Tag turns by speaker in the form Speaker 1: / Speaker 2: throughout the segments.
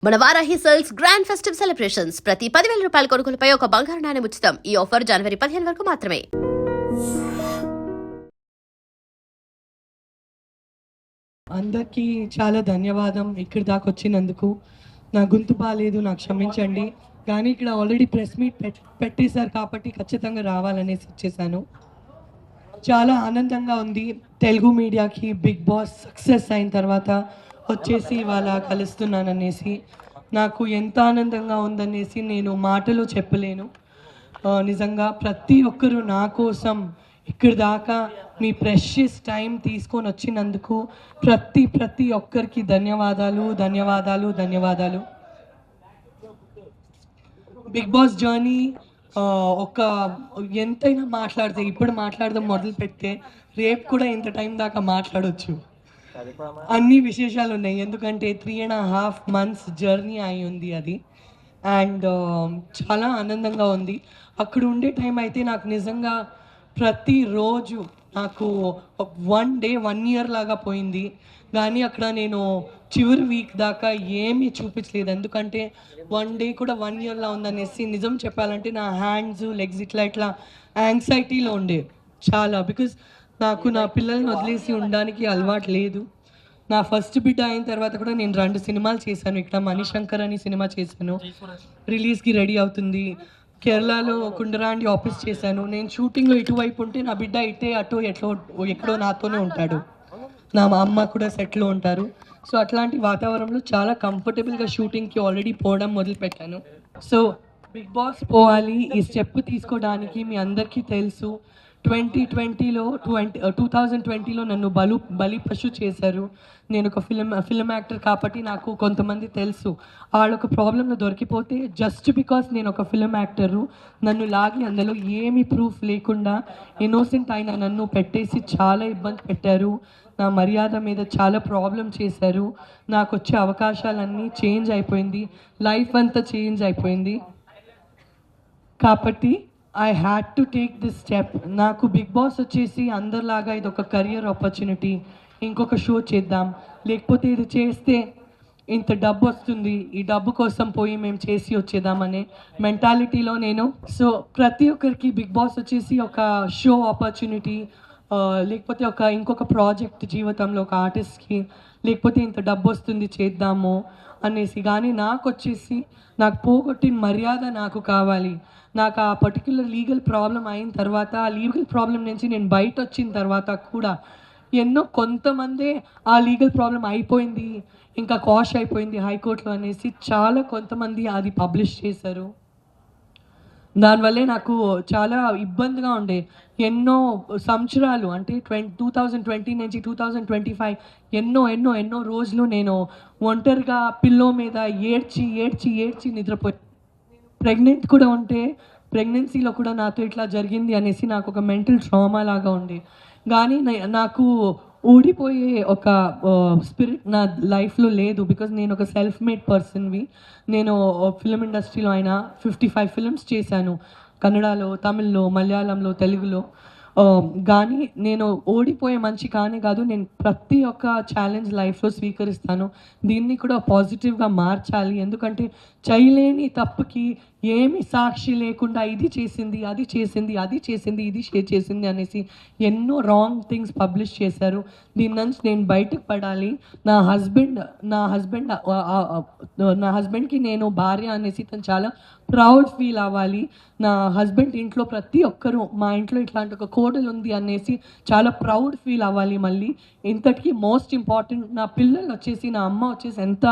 Speaker 1: మన Varahi sales grand festive celebrations ప్రతి 10,000 రూపాయల కొనుగోలుపై ఒక బంగారు నాణెం ఉచితం. ఈ ఆఫర్ జనవరి 15 వరకు మాత్రమే.
Speaker 2: అందరికీ చాలా ధన్యవాదం. ఇక్కడి దాకా వచ్చినందుకు. నా గొంతు బాగాలేదు, నాకు క్షమించండి. కానీ ఇక్కడ ఆల్రెడీ ప్రెస్ మీట్ పెట్టేశారు కాబట్టి ఖచ్చితంగా రావాలనేసి వచ్చేసాను. చాలా ఆనందంగా ఉంది. తెలుగు మీడియాకి బిగ్ బాస్ సక్సెస్ అయిన తర్వాత వచ్చేసి ఇవాళ కలుస్తున్నాననేసి నాకు ఎంత ఆనందంగా ఉందనేసి నేను మాటలో చెప్పలేను. నిజంగా ప్రతి ఒక్కరూ నా కోసం ఇక్కడి దాకా మీ ప్రెషియస్ టైం తీసుకొని వచ్చినందుకు ప్రతి ఒక్కరికి ధన్యవాదాలు ధన్యవాదాలు ధన్యవాదాలు. బిగ్ బాస్ జర్నీ ఒక ఎంతైనా మాట్లాడితే ఇప్పుడు మాట్లాడదాం మొదలు పెడితే రేపు కూడా ఇంత టైం దాకా మాట్లాడవచ్చు. అన్ని విశేషాలు ఉన్నాయి, ఎందుకంటే 3.5 months జర్నీ అయి ఉంది అది. అండ్ చాలా ఆనందంగా ఉంది. అక్కడ ఉండే టైం అయితే నాకు నిజంగా ప్రతిరోజు నాకు 1 day 1 year లాగా పోయింది. కానీ అక్కడ నేను చివరి వీక్ దాకా ఏమీ చూపించలేదు, ఎందుకంటే 1 day కూడా 1 yearలా ఉందనేసి. నిజం చెప్పాలంటే నా హ్యాండ్స్ లెగ్స్ ఇట్లా యాంగ్జైటీలో ఉండే చాలా. బికాజ్ నాకు నా పిల్లల్ని వదిలేసి ఉండడానికి అలవాటు లేదు. నా ఫస్ట్ బిడ్డ అయిన తర్వాత కూడా నేను 2 సినిమాలు చేశాను. ఇక్కడ మణిశంకర్ అని సినిమా చేశాను, రిలీజ్కి రెడీ అవుతుంది. కేరళలో కుండరాండి ఆఫీస్ చేశాను. నేను షూటింగ్లో ఇటువైపు ఉంటే నా బిడ్డ ఇటే అటు ఎక్కడో నాతోనే ఉంటాడు. నా అమ్మ కూడా సెట్లో ఉంటారు. సో అట్లాంటి వాతావరణంలో చాలా కంఫర్టబుల్గా షూటింగ్కి ఆల్రెడీ పోవడం మొదలుపెట్టాను. సో బిగ్ బాస్ పోవాలి ఈ స్టెప్ తీసుకోవడానికి మీ అందరికీ తెలుసు. 2020లో నన్ను బలి పశు చేశారు. నేను ఒక ఫిల్మ్ యాక్టర్ కాబట్టి నాకు కొంతమంది తెలుసు. వాళ్ళొక ప్రాబ్లంలో దొరికిపోతే జస్ట్ బికాస్ నేను ఒక ఫిల్మ్ యాక్టరు నన్ను లాగి అందులో ఏమీ ప్రూఫ్ లేకుండా ఇన్నోసెంట్ అయిన నన్ను పెట్టేసి చాలా ఇబ్బంది పెట్టారు. నా మర్యాద మీద చాలా ప్రాబ్లం చేశారు. నాకు వచ్చే అవకాశాలన్నీ చేంజ్ అయిపోయింది, లైఫ్ అంతా చేంజ్ అయిపోయింది. కాబట్టి I had to take this step. నాకు బిగ్ బాస్ వచ్చేసి అందరిలాగా ఇది ఒక కెరియర్ ఆపర్చునిటీ, ఇంకొక షో చేద్దాం, లేకపోతే ఇది చేస్తే ఇంత డబ్బు వస్తుంది, ఈ డబ్బు కోసం పోయి మేము చేసి వచ్చేద్దామనే మెంటాలిటీలో నేను. సో ప్రతి ఒక్కరికి బిగ్ బాస్ వచ్చేసి ఒక షో ఆపర్చునిటీ, లేకపోతే ఇంకొక ప్రాజెక్ట్ జీవితంలో ఒక ఆర్టిస్ట్కి, లేకపోతే ఇంత డబ్బు వస్తుంది చేద్దాము అనేసి. కానీ నాకు వచ్చేసి నాకు పోగొట్టిన మర్యాద నాకు కావాలి. నాకు ఆ పర్టిక్యులర్ లీగల్ ప్రాబ్లం అయిన తర్వాత, ఆ లీగల్ ప్రాబ్లం నుంచి నేను బయట వచ్చిన తర్వాత కూడా కొంతమంది ఆ లీగల్ ప్రాబ్లం అయిపోయింది, ఇంకా కాష్ అయిపోయింది హైకోర్టులో అనేసి చాలా కొంతమంది అది పబ్లిష్ చేశారు. దానివల్లే నాకు చాలా ఇబ్బందిగా ఉండే. ఎన్నో సంవత్సరాలు అంటే 2020 నుంచి 2025 ఎన్నో రోజులు నేను ఒంటరిగా పిల్లో మీద ఏడ్చి నిద్రపోయి. ప్రెగ్నెంట్ కూడా ఉంటే ప్రెగ్నెన్సీలో కూడా నాతో ఇట్లా జరిగింది అనేసి నాకు ఒక మెంటల్ ట్రామా లాగా ఉండే. కానీ నాకు ఊడిపోయే ఒక స్పిరిట్ నా లైఫ్లో లేదు. బికాజ్ నేను ఒక సెల్ఫ్ మేడ్ పర్సన్వి. నేను ఫిల్మ్ ఇండస్ట్రీలో అయినా 55 ఫిల్మ్స్ చేశాను, కన్నడలో, తమిళ్లో, మలయాళంలో, తెలుగులో. కానీ నేను ఓడిపోయే మంచి కానే కాదు. నేను ప్రతి ఒక్క ఛాలెంజ్ లైఫ్లో స్వీకరిస్తాను. దీన్ని కూడా పాజిటివ్గా మార్చాలి, ఎందుకంటే చేయలేని తప్పుకి ఏమి సాక్షి లేకుండా ఇది చేసింది అది చేసింది ఇది చేసింది అనేసి ఎన్నో రాంగ్ థింగ్స్ పబ్లిష్ చేశారు. దీని నుంచి నేను బయటకు పడాలి. నా హస్బెండ్కి నేను భార్య అనేసి తను చాలా ప్రౌడ్ ఫీల్ అవ్వాలి. నా హస్బెండ్ ఇంట్లో ప్రతి ఒక్కరూ మా ఇంట్లో ఇట్లాంటి ఒక కోడలు ఉంది అనేసి చాలా ప్రౌడ్ ఫీల్ అవ్వాలి. మళ్ళీ ఇంతటికీ మోస్ట్ ఇంపార్టెంట్ నా పిల్లలు వచ్చేసి, నా అమ్మ వచ్చేసి ఎంత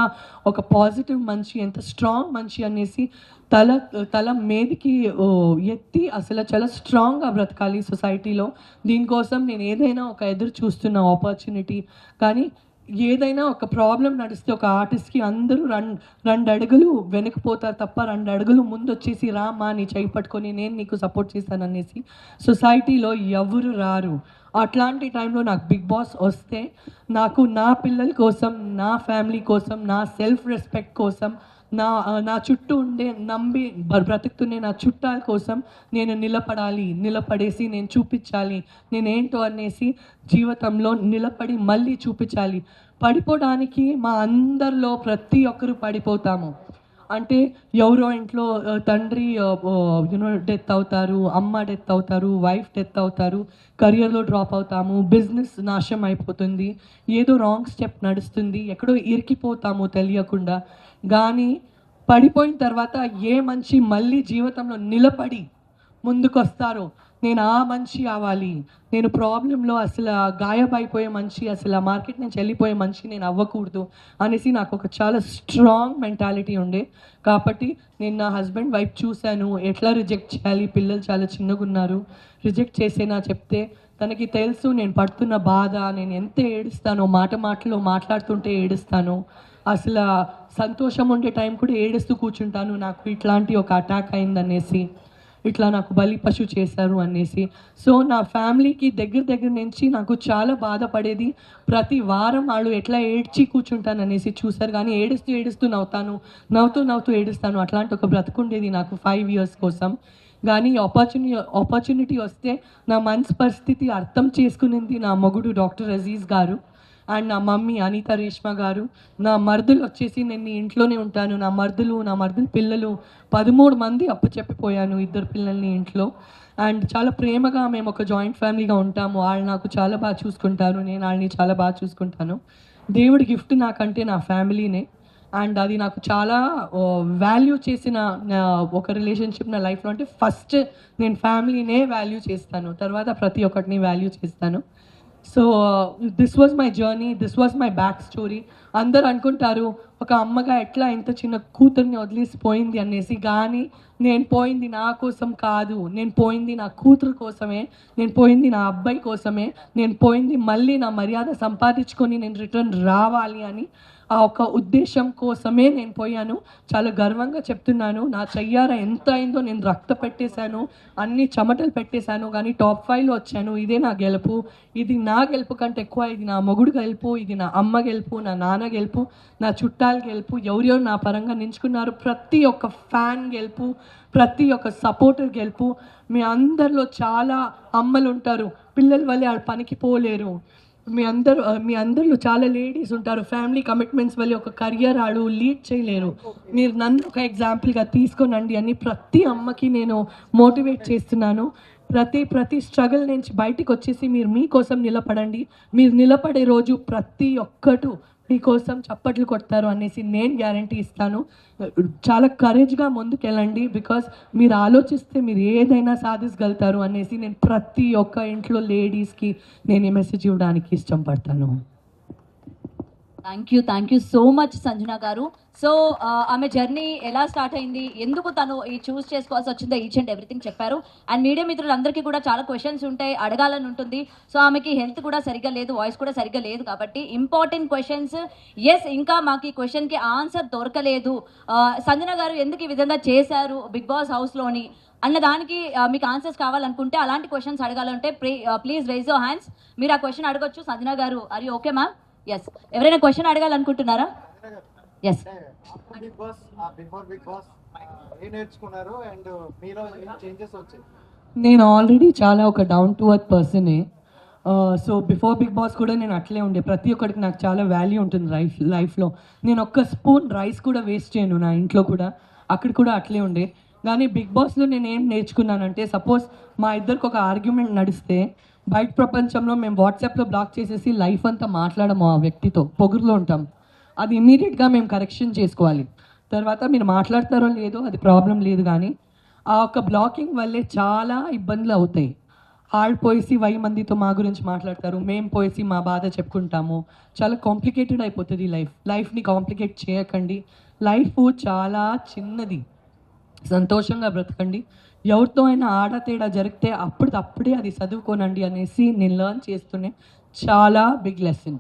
Speaker 2: ఒక పాజిటివ్ మనిషి, ఎంత స్ట్రాంగ్ మనిషి అనేసి తల మీదికి ఎత్తి అసలు చాలా స్ట్రాంగ్గా బ్రతకాలి సొసైటీలో. దీనికోసం నేను ఏదైనా ఒక ఎదురు చూస్తున్న ఆపర్చునిటీ. కానీ ఏదైనా ఒక ప్రాబ్లం నడిస్తే ఒక ఆర్టిస్ట్కి అందరూ 2 అడుగులు వెనక్కిపోతారు తప్ప 2 అడుగులు ముందు వచ్చేసి రామా నీ చేయి పట్టుకొని నేను నీకు సపోర్ట్ చేస్తాననేసి సొసైటీలో ఎవరు రారు. అట్లాంటి టైంలో నాకు బిగ్ బాస్ వస్తే నాకు నా పిల్లల కోసం, నా ఫ్యామిలీ కోసం, నా సెల్ఫ్ రెస్పెక్ట్ కోసం, నా చుట్టూ ఉండే నమ్మి బ్రతుకుతున్నే నా చుట్టాల కోసం నేను నిలబడేసి నేను చూపించాలి నేనేంటో అనేసి జీవితంలో నిలబడి మళ్ళీ చూపించాలి. పడిపోవడానికి మా అందరిలో ప్రతి ఒక్కరు పడిపోతాము. అంటే ఎవరో ఇంట్లో తండ్రి డెత్ అవుతారు, అమ్మ డెత్ అవుతారు, వైఫ్ డెత్ అవుతారు, కెరియర్లో డ్రాప్ అవుతాము, బిజినెస్ నాశనం అయిపోతుంది, ఏదో రాంగ్ స్టెప్ నడుస్తుంది, ఎక్కడో ఇరికిపోతాము తెలియకుండా. కానీ పడిపోయిన తర్వాత ఏ మనిషి మళ్ళీ జీవితంలో నిలబడి ముందుకొస్తారో, నేను ఆ మనిషి అవ్వాలి, నేను ప్రాబ్లంలో అసలు గాయపడిపోయే మనిషి, అసలు ఆ మార్కెట్ నుంచి వెళ్ళిపోయే మనిషి నేను అవ్వకూడదు అనేసి నాకు ఒక చాలా స్ట్రాంగ్ మెంటాలిటీ ఉండే. కాబట్టి నేను నా హస్బెండ్ వైఫ్ చూశాను, ఎట్లా రిజెక్ట్ చేయాలి, పిల్లలు చాలా చిన్నగా ఉన్నారు, రిజెక్ట్ చేసేనా చెప్తే తనకి తెలుసు నేను పడుతున్న బాధ, నేను ఎంత ఏడుస్తానో, మాటలో మాట్లాడుతుంటే ఏడుస్తాను, అసలు సంతోషం ఉండే టైం కూడా ఏడుస్తూ కూర్చుంటాను, నాకు ఇట్లాంటి ఒక అటాక్ అయిందనేసి, ఇట్లా నాకు బలి పశు చేశారు అనేసి. సో నా ఫ్యామిలీకి దగ్గర నుంచి నాకు చాలా బాధపడేది. ప్రతి వారం వాళ్ళు ఎట్లా ఏడ్చి కూర్చుంటాను అనేసి చూశారు. కానీ ఏడుస్తూ నవ్వుతాను, నవ్వుతూ ఏడుస్తాను. అట్లాంటి ఒక బ్రతుకుండేది నాకు 5 years కోసం. కానీ ఆపర్చునిటీ వస్తే నా మనసు పరిస్థితి అర్థం చేసుకునింది నా మొగుడు డాక్టర్ అజీజ్ గారు అండ్ నా మమ్మీ అనిత రేష్మ గారు. నా మరుదులు వచ్చేసి నేను నీ ఇంట్లోనే ఉంటాను, నా మరుదులు పిల్లలు 13 మంది అప్పచెప్పిపోయాను, 2 పిల్లల్ని ఇంట్లో. అండ్ చాలా ప్రేమగా మేము ఒక జాయింట్ ఫ్యామిలీగా ఉంటాము. వాళ్ళు నాకు చాలా బాగా చూసుకుంటారు, నేను వాళ్ళని చాలా బాగా చూసుకుంటాను. దేవుడి గిఫ్ట్ నాకంటే నా ఫ్యామిలీనే. అండ్ అది నాకు చాలా వాల్యూ చేసిన ఒక రిలేషన్షిప్ నా లైఫ్లో. అంటే ఫస్ట్ నేను ఫ్యామిలీనే వాల్యూ చేస్తాను, తర్వాత ప్రతి ఒక్కటిని వాల్యూ చేస్తాను. So this was my journey, this was my back story. అందరు అనుకుంటారు ఒక అమ్మగా ఎట్లా ఇంత చిన్న కూతుర్ని వదిలేసిపోయింది అనేసి. కానీ నేను పోయింది నా కోసం కాదు, నేను పోయింది నా కూతురు కోసమే, నేను పోయింది నా అబ్బాయి కోసమే, నేను పోయింది మళ్ళీ నా మర్యాద సంపాదించుకొని నేను రిటర్న్ రావాలి అని ఆ ఒక ఉద్దేశం కోసమే నేను పోయాను. చాలా గర్వంగా చెప్తున్నాను, నా చెయ్యార ఎంత అయిందో, నేను రక్త పెట్టేశాను, అన్ని చెమటలు పెట్టేశాను, కానీ టాప్ 5లో వచ్చాను. ఇదే నా గెలుపు. ఇది నా గెలుపు కంటే ఎక్కువ ఇది నా మొగుడు గెలుపు, ఇది నా అమ్మ గెలుపు, నా నాన్న గెలుపు, నా చుట్టాల గెలుపు, ఎవరెవరు నా పరంగా నించుకున్నారు ప్రతి ఒక్క ఫ్యాన్ గెలుపు, ప్రతి ఒక్క సపోర్టర్ గెలుపు. మీ అందరిలో చాలా అమ్మలు ఉంటారు, పిల్లల వల్లే వాళ్ళు పనికి పోలేరు. మీ అందరిలో చాలా లేడీస్ ఉంటారు, ఫ్యామిలీ కమిట్మెంట్స్ వల్ల ఒక కెరియర్ ఆడు లీడ్ చేయలేరు. మీరు నన్ను ఒక ఎగ్జాంపుల్గా తీసుకోనండి అని ప్రతి అమ్మకి నేను మోటివేట్ చేస్తున్నాను. ప్రతి స్ట్రగుల్ నుంచి బయటికి వచ్చేసి మీరు మీకోసం నిలబడండి. మీరు నిలబడే రోజు ప్రతి ఒక్కరు మీకోసం చప్పట్లు కొడతారు అనేసి నేను గ్యారంటీ ఇస్తాను. చాలా కరేజ్గా ముందుకెళ్ళండి, బికాస్ మీరు ఆలోచిస్తే మీరు ఏదైనా సాధించగలుగుతారు అనేసి నేను ప్రతి ఒక్క ఇంట్లో లేడీస్కి నేను ఈ మెసేజ్ ఇవ్వడానికి ఇష్టపడతాను.
Speaker 3: Thank you so much Sanjana గారు. సో ఆమె జర్నీ ఎలా స్టార్ట్ అయింది, ఎందుకు తను ఈ చూస్ చేసుకోవాల్సి వచ్చిందో ఈచ్ అండ్ ఎవ్రీథింగ్ చెప్పారు. అండ్ మీడియా మిత్రులందరికీ కూడా చాలా క్వశ్చన్స్ ఉంటాయి, అడగాలని ఉంటుంది. సో ఆమెకి హెల్త్ కూడా సరిగ్గా లేదు, వాయిస్ కూడా సరిగ్గా లేదు, కాబట్టి ఇంపార్టెంట్ క్వశ్చన్స్. ఇంకా మాకు ఈ క్వశ్చన్కి ఆన్సర్ దొరకలేదు, సంజన గారు ఎందుకు ఈ విధంగా చేశారు బిగ్ బాస్ హౌస్లోని అన్న దానికి మీకు ఆన్సర్స్ కావాలనుకుంటే, అలాంటి క్వశ్చన్స్ అడగాలంటే ప్లీజ్ రైజ్ యువర్ హ్యాండ్స్. మీరు ఆ క్వశ్చన్ అడగొచ్చు. Sanjana garu are you okay ma'am? Yes. ఎవరైనా క్వశ్చన్ అడగాలనుకుంటున్నారా? ఎస్.
Speaker 2: నేను ఆల్రెడీ చాలా ఒక డౌన్ టు ఎర్త్ పర్సనే. సో బిఫోర్ బిగ్ బాస్ కూడా నేను అట్లే ఉండే. ప్రతి ఒక్కరికి నాకు చాలా వాల్యూ ఉంటుంది లైఫ్లో. నేను ఒక్క స్పూన్ రైస్ కూడా వేస్ట్ చేయను, నా ఇంట్లో కూడా అక్కడ కూడా అట్లే ఉండే. కానీ బిగ్ బాస్లో నేను ఏం నేర్చుకున్నానంటే, సపోజ్ మా ఇద్దరికి ఒక ఆర్గ్యుమెంట్ నడిస్తే బయట ప్రపంచంలో మేము వాట్సాప్లో బ్లాక్ చేసేసి లైఫ్ అంతా మాట్లాడము, ఆ వ్యక్తితో పొగురులో ఉంటాం. అది ఇమ్మీడియట్గా మేము కరెక్షన్ చేసుకోవాలి. తర్వాత మీరు మాట్లాడతారో లేదో అది ప్రాబ్లం లేదు, కానీ ఆ ఒక బ్లాకింగ్ వల్లే చాలా ఇబ్బందులు అవుతాయి. వాళ్ళు పోయేసి 1000 మందితో మా గురించి మాట్లాడతారు, మేము పోయేసి మా బాధ చెప్పుకుంటాము. చాలా కాంప్లికేటెడ్ అయిపోతుంది లైఫ్ని కాంప్లికేట్ చేయకండి. లైఫ్ చాలా చిన్నది, సంతోషంగా బ్రతకండి. ఎవరితో అయినా ఆడతేడా జరిగితే అప్పుడే అది చదువుకోనండి అనేసి నేను లెర్న్ చేస్తూనే చాలా బిగ్ లెసన్.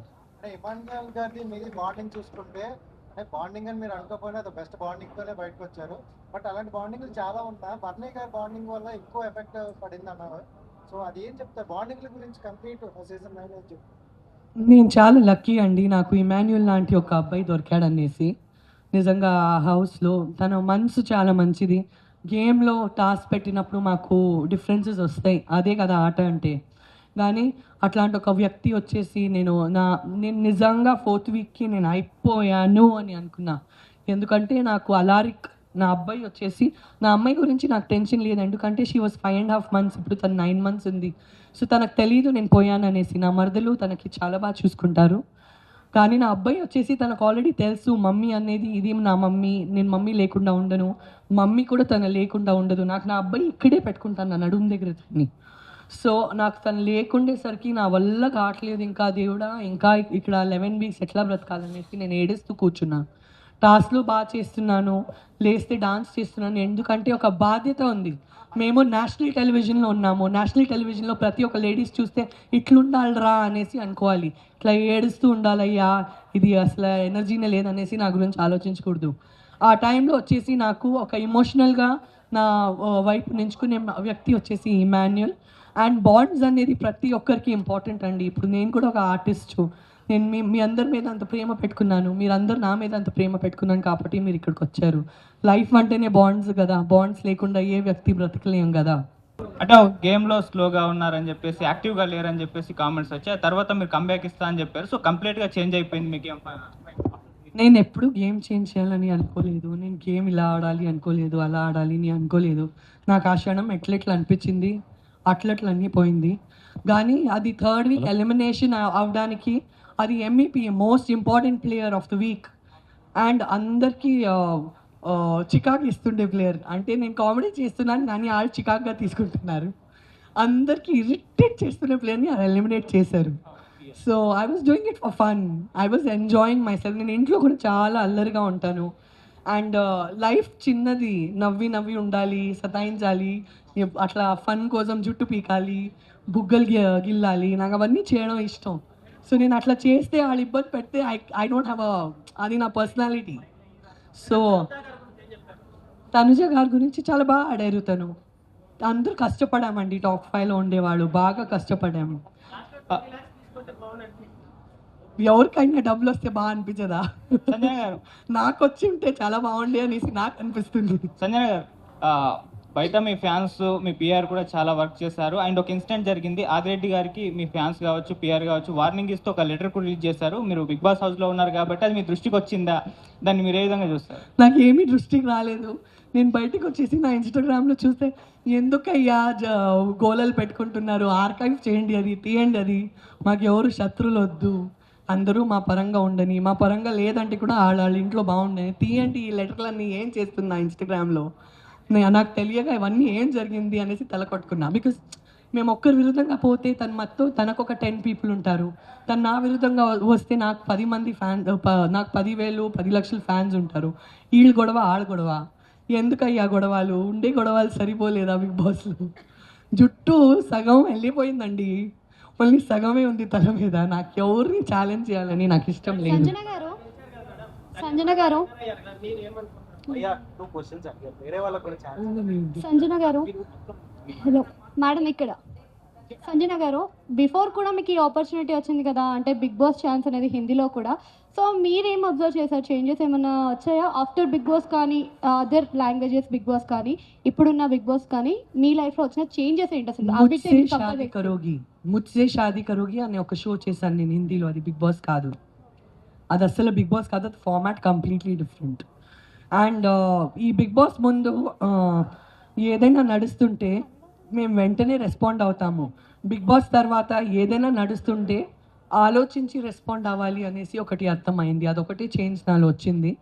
Speaker 4: ఇమాన్యుయల్ గారిది మీది బాండింగ్ చూసుకుంటే, బాండింగ్ అని మీరు అనుకోకపోయినా అది బెస్ట్ బాండింగ్ తోనే బయటకు వచ్చారు. బట్ అలాంటి బాండింగ్ చాలా ఉంటాయి. బర్నీ గారి బాండింగ్ వల్ల ఎక్కువ ఎఫెక్ట్ పడింది అన్నారు. సో అది ఏం చెప్తారు బాండింగ్ల గురించి? కంప్లీట్ సీజన్ 9 అని చెప్పి
Speaker 2: నేను చాలా లక్కీ అండి, నాకు ఇమాన్యుయల్ లాంటి ఒక అబ్బాయి దొరికాడనేసి. నిజంగా ఆ హౌస్లో తన మనసు చాలా మంచిది. గేమ్లో టాస్క్ పెట్టినప్పుడు మాకు డిఫరెన్సెస్ వస్తాయి, అదే కదా ఆట అంటే. కానీ అట్లాంటి ఒక వ్యక్తి వచ్చేసి నేను నిజంగా 4th వీక్కి నేను అయిపోయాను అని అనుకున్నా. ఎందుకంటే నాకు అలారిక్ నా అబ్బాయి వచ్చేసి నా అమ్మాయి గురించి నాకు టెన్షన్ లేదు, ఎందుకంటే షీ వాజ్ 5.5 months, ఇప్పుడు తను 9 months ఉంది. సో తనకు తెలీదు నేను పోయాను అనేసి. నా మరదలు తనకి చాలా బాగా చూసుకుంటారు. కానీ నా అబ్బాయి వచ్చేసి తనకు ఆల్రెడీ తెలుసు మమ్మీ అనేది ఇది నా మమ్మీ, నేను మమ్మీ లేకుండా ఉండను, మమ్మీ కూడా తను లేకుండా ఉండదు. నాకు నా అబ్బాయి ఇక్కడే పెట్టుకుంటాను నా నడుము దగ్గర తన్ని. సో నాకు తను లేకుండేసరికి నా వల్ల కావట్లేదు, ఇంకా దేవుడా ఇంకా ఇక్కడ 11 weeks ఎట్లా బ్రతకాలనేసి నేను ఏడుస్తూ కూర్చున్నాను. టాస్క్లు బాగా చేస్తున్నాను, లేస్తే డాన్స్ చేస్తున్నాను, ఎందుకంటే ఒక బాధ్యత ఉంది. మేము నేషనల్ టెలివిజన్లో ఉన్నాము, నేషనల్ టెలివిజన్లో ప్రతి ఒక్క లేడీస్ చూస్తే ఇట్లుండాలిరా అనేసి అనుకోవాలి, ఇట్లా ఏడుస్తూ ఉండాలయ్యా, ఇది అసలు ఎనర్జీనే లేదనేసి నా గురించి ఆలోచించకూడదు. ఆ టైంలో వచ్చేసి నాకు ఒక ఎమోషనల్గా నా వైపు నించుకునే వ్యక్తి వచ్చేసి ఇమాన్యుయల్. అండ్ బాండ్స్ అనేది ప్రతి ఒక్కరికి ఇంపార్టెంట్ అండి. ఇప్పుడు నేను కూడా ఒక ఆర్టిస్టు, నేను మీ అందరి మీద అంత ప్రేమ పెట్టుకున్నాను, మీరందరూ నా మీద అంత ప్రేమ పెట్టుకున్నాను కాబట్టి మీరు ఇక్కడికి వచ్చారు. లైఫ్ అంటేనే బాండ్స్ కదా, బాండ్స్ లేకుండా ఏ వ్యక్తి బ్రతకలేం కదా.
Speaker 5: అంటే గేమ్లో స్లోగా ఉన్నారని చెప్పేసి, యాక్టివ్గా లేరని చెప్పేసి కామెంట్స్ వచ్చాయి. ఆ తర్వాత మీరు కంబ్యాక్ ఇస్తా అని చెప్పారు. సో కంప్లీట్గా చేంజ్ అయిపోయింది మీ గేమ్.
Speaker 2: నేను ఎప్పుడు గేమ్ చేంజ్ చేయాలని అనుకోలేదు, నేను గేమ్ ఇలా ఆడాలి అనుకోలేదు, అలా ఆడాలి అని అనుకోలేదు. నాకు ఆ క్షణం ఎట్లెట్లా అనిపించింది అట్లట్లా అన్నీ పోయింది. కానీ అది 3rd week ఎలిమినేషన్ అవడానికి అది MEP most important player of the week and అందరికీ చికాకు ఇస్తుండే ప్లేయర్. అంటే నేను కామెడీ చేస్తున్నాను కానీ వాళ్ళు చికాకుగా తీసుకుంటున్నారు. అందరికీ ఇరిటేట్ చేస్తున్న ప్లేయర్ని ఎలిమినేట్ చేశారు. So I was doing it for fun, I was enjoying my self. నేను ఇంట్లో కూడా చాలా అల్లరిగా ఉంటాను. అండ్ లైఫ్ చిన్నది, నవ్వి నవ్వి ఉండాలి, సతాయించాలి, అట్లా ఫన్ కోసం జుట్టు పీకాలి, బుగ్గలు గిల్లాలి, నాకు అవన్నీ చేయడం ఇష్టం. సో నేను అట్లా చేస్తే వాళ్ళు ఇబ్బంది పెడితే ఐ డోంట్ హ్యావ్ అది నా పర్సనాలిటీ. సో తనుజ గారి గురించి చాలా బాగా ఆడారు. తను అందరూ కష్టపడామండి, టాప్ 5లో ఉండేవాళ్ళు బాగా కష్టపడాము. ఎవరికైనా డబ్బులు వస్తే బాగా అనిపించదా?
Speaker 5: సంజన గారు,
Speaker 2: నాకు వచ్చి ఉంటే చాలా బాగుండే అనేసి నాకు అనిపిస్తుంది.
Speaker 5: సంజన గారు, బయట మీ ఫ్యాన్స్, మీ PR కూడా చాలా వర్క్ చేశారు. అండ్ ఒక ఇన్సిడెంట్ జరిగింది, ఆదిరెడ్డి గారికి మీ ఫ్యాన్స్ కావచ్చు, PR కావచ్చు వార్నింగ్ ఇస్తూ ఒక లెటర్ కూడా రిలీజ్ చేశారు. మీరు బిగ్ బాస్ హౌస్లో ఉన్నారు కాబట్టి అది మీ దృష్టికి వచ్చిందా? దాన్ని మీరు ఏ విధంగా చూస్తారు?
Speaker 2: నాకు ఏమీ దృష్టికి రాలేదు. నేను బయటకు వచ్చేసి నా ఇన్స్టాగ్రామ్లో చూస్తే ఎందుకయ్యా గోలలు పెట్టుకుంటున్నారు, ఆర్కైవ్ చేయండి, అది తీయండి, అది మాకు ఎవరు శత్రువులు వద్దు, అందరూ మా పరంగా ఉండని, మా పరంగా లేదంటే కూడా వాళ్ళ ఇంట్లో బాగుండని, తీయండి ఈ లెటర్లన్నీ ఏం చేస్తున్నా ఇన్స్టాగ్రామ్లో. నాకు తెలియక ఇవన్నీ ఏం జరిగింది అనేసి తలకొట్టుకున్నా. బికాస్ మేము ఒక్కరి విరుద్ధంగా పోతే తనకు ఒక 10 people ఉంటారు, తను నా విరుద్ధంగా వస్తే నాకు 10 మంది ఫ్యాన్స్, నాకు 10,000 10 లక్షల ఫ్యాన్స్ ఉంటారు. వీళ్ళు గొడవ ఆడ గొడవ, ఎందుకయ్యా గొడవలు? ఉండే గొడవలు సరిపోలేదా బిగ్ బాస్లో? జుట్టు సగం వెళ్ళిపోయిందండి, మళ్ళీ సగమే ఉంది తల మీద. నాకు ఎవరిని ఛాలెంజ్ చేయాలని నాకు ఇష్టం లేదు.
Speaker 6: సంజన గారు హలో మేడం, ఇక్కడ సంజన గారు, బిఫోర్ కూడా మీకు ఈ ఆపర్చునిటీ వచ్చింది కదా, అంటే బిగ్ బాస్ ఛాన్స్ అనేది హిందీలో కూడా. సో మీరేం అబ్జర్వ్ చేశారు, చేంజెస్ ఏమైనా వచ్చాయా ఆఫ్టర్ బిగ్ బాస్ కానీ, అదర్ లాంగ్వేజెస్ బిగ్ బాస్ కానీ, ఇప్పుడున్న బిగ్ బాస్ కానీ, మీ లైఫ్లో వచ్చిన చేంజెస్ ఏంటి అసలు?
Speaker 2: ముజ్సే షాదీ కరోగి అనే ఒక షో చేశాను నేను హిందీలో, అది బిగ్ బాస్ కాదు, అది అసలు బిగ్ బాస్ కాదు, అది ఫార్మాట్ కంప్లీట్లీ డిఫరెంట్. అండ్ ఈ బిగ్ బాస్ ముందు ఏదైనా నడుస్తుంటే మేము వెంటనే రెస్పాండ్ అవుతాము. బిగ్ బాస్ తర్వాత ఏదైనా నడుస్తుంటే ఆలోచించి రెస్పాండ్ అవ్వాలి అనేసి ఒకటి అర్థమైంది, అదొకటి చేంజ్ నాలో వచ్చింది.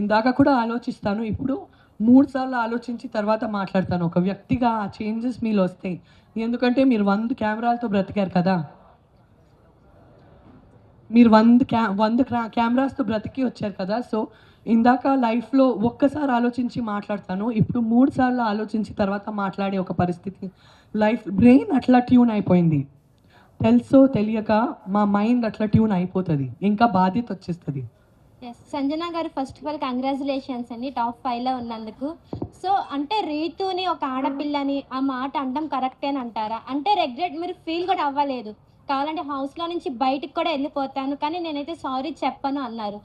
Speaker 2: ఇందాక కూడా ఆలోచిస్తాను, ఇప్పుడు 3 సార్లు ఆలోచించి తర్వాత మాట్లాడతాను. ఒక వ్యక్తిగా ఆ చేంజెస్ మీలో వస్తాయి, ఎందుకంటే మీరు 100 కెమెరాలతో బ్రతికారు కదా, మీరు 100 కెమెరాస్తో బ్రతికి వచ్చారు కదా. సో ఇందాక లైఫ్లో ఒక్కసారి ఆలోచించి మాట్లాడతాను, ఇప్పుడు 3 సార్లు ఆలోచించి తర్వాత మాట్లాడే ఒక పరిస్థితి. లైఫ్ బ్రెయిన్ అట్లా ట్యూన్ అయిపోయింది, తెలుసో తెలియక మా మైండ్ అట్లా ట్యూన్ అయిపోతుంది, ఇంకా బాధ్యత వచ్చేస్తుంది.
Speaker 6: సంజన గారు, ఫస్ట్ ఆఫ్ ఆల్ కంగ్రాచులేషన్స్ అండి టాప్ 5లో ఉన్నందుకు. సో అంటే రీతుని ఒక ఆడపిల్లని ఆ మాట అనడం కరెక్టే అని అంటారా? అంటే రెగ్రెట్ మీరు ఫీల్ కూడా అవ్వలేదు, కావాలంటే హౌస్లో నుంచి బయటికి కూడా వెళ్ళిపోతాను కానీ నేనైతే సారీ చెప్పను అన్నారు.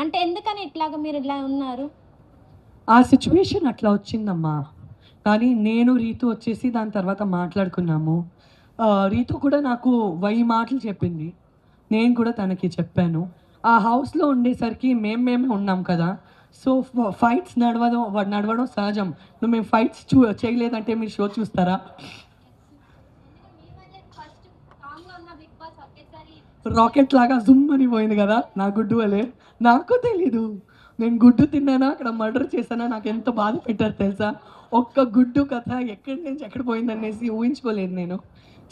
Speaker 6: అంటే ఎందుకని ఇట్లాగా మీరు ఇలా ఉన్నారు?
Speaker 2: ఆ సిచ్యువేషన్ అట్లా వచ్చిందమ్మా, కానీ నేను రీతు వచ్చేసి దాని తర్వాత మాట్లాడుకున్నాము. రీతు కూడా నాకు 1000 మాటలు చెప్పింది, నేను కూడా తనకి చెప్పాను. ఆ హౌస్లో ఉండేసరికి మేమే ఉన్నాం కదా, సో ఫైట్స్ నడవడం సహజం. మేము ఫైట్స్ చేయలేదంటే మీరు షో చూస్తారా? రాకెట్ లాగా జుమ్ అని పోయింది కదా నా గుడ్డు వలే. నాకు తెలీదు నేను గుడ్డు తిన్నానా అక్కడ మర్డర్ చేశానా, నాకు ఎంత బాధ పెట్టారు తెలుసా. ఒక్క గుడ్డు కథ ఎక్కడి నుంచి ఎక్కడ పోయిందనేసి ఊహించుకోలేదు నేను.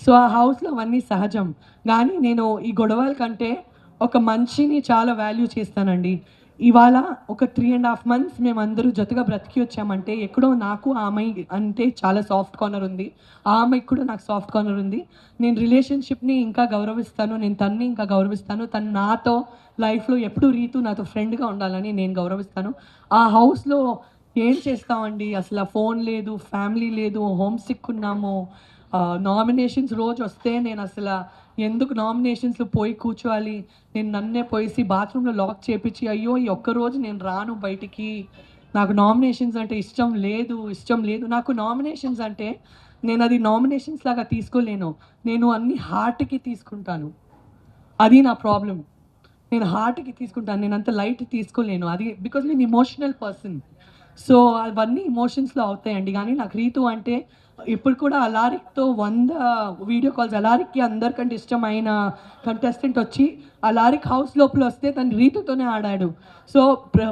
Speaker 2: సో ఆ హౌస్లో అవన్నీ సహజం. కానీ నేను ఈ గొడవల కంటే ఒక మనిషిని చాలా వాల్యూ చేస్తానండి. ఇవాళ ఒక 3.5 months మేమందరూ జతగా బ్రతికి వచ్చామంటే ఎక్కడో నాకు ఆ అమ్మాయి అంటే చాలా సాఫ్ట్ కార్నర్ ఉంది, ఆ అమ్మాయికి కూడా నాకు సాఫ్ట్ కార్నర్ ఉంది. నేను రిలేషన్షిప్ని ఇంకా గౌరవిస్తాను, నేను తన్ని ఇంకా గౌరవిస్తాను. తను నాతో లైఫ్లో ఎప్పుడూ రీతు నాతో ఫ్రెండ్గా ఉండాలని నేను గౌరవిస్తాను. ఆ హౌస్లో ఏం చేస్తామండి, అసలు ఫోన్ లేదు, ఫ్యామిలీ లేదు, హోమ్ సిక్ ఉన్నాము. నామినేషన్స్ రోజు వస్తే నేను అసలు ఎందుకు నామినేషన్స్లో పోయి కూర్చోవాలి, నేను నన్నే పోయేసి బాత్రూంలో లాక్ చేపించి అయ్యో ఈ ఒక్కరోజు నేను రాను బయటికి, నాకు నామినేషన్స్ అంటే ఇష్టం లేదు. నాకు నామినేషన్స్ అంటే నేను అది నామినేషన్స్ లాగా తీసుకోలేను, నేను అన్ని హార్ట్కి తీసుకుంటాను. అది నా ప్రాబ్లం. నేను హార్ట్కి తీసుకుంటాను, నేను అంత లైట్ తీసుకోలేను. అది బికాజ్ నేను ఇమోషనల్ పర్సన్. సో అవన్నీ ఇమోషన్స్లో అవుతాయండి. కానీ నాకు రీతు అంటే ఇప్పుడు కూడా అలారిక్తో 100 వీడియో కాల్స్, అలారికి అందరికంటే ఇష్టమైన కంటెస్టెంట్ వచ్చి అలారిక్ హౌస్ లోపల వస్తే తను రీతుతోనే ఆడాడు. సో